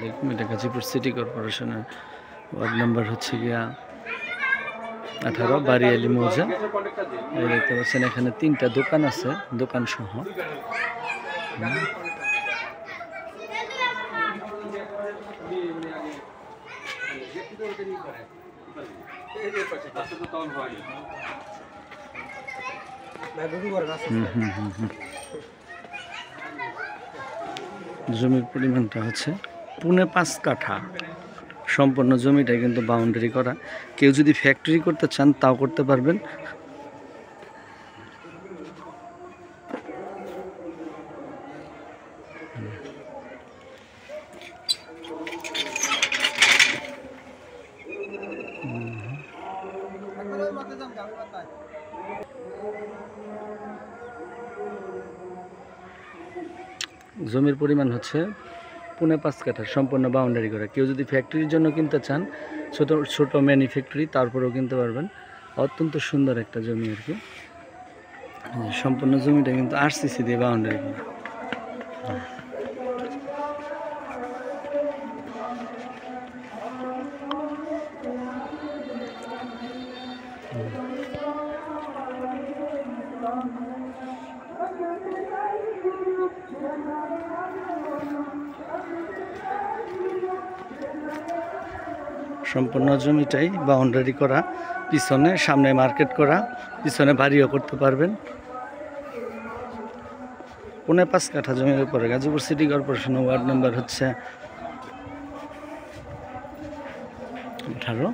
আলাইকুম। এটা গাজীপুর সিটি কর্পোরেশনের ওয়ার্ড নাম্বার হচ্ছে গিয়া 18, বাড়িয়ালি মৌজা। এই দেখতে পাচ্ছেন এখানে 3টা দোকান আছে, দোকান সহ। জমির পরিমাণটা হচ্ছে 5.5 কাঠা। সম্পূর্ণ জমিটা কিন্তু বাউন্ডারি করা। কেউ যদি ফ্যাক্টরি করতে চান তাও করতে পারবেন। জমির পরিমাণ হচ্ছে 5.5 কাঠা, সম্পূর্ণ বাউন্ডারি করা। কেউ যদি ফ্যাক্টরির জন্য কিনতে চান, ছোট ছোট ম্যানুফ্যাক্টরি, তারপরেও কিনতে পারবেন। অত্যন্ত সুন্দর একটা জমি আর কি। সম্পূর্ণ জমিটা কিন্তু আরসিসি দিয়ে বাউন্ডারি করা। সম্পূর্ণ জমিটাই বাউন্ডারি করা, পিছনে সামনে মার্কেট করা, পিছনে বাড়িও করতে পারবেন। 5.5 কাঠা জমির উপরে গাজীপুর সিটি কর্পোরেশনের ওয়ার্ড নাম্বার হচ্ছে 18।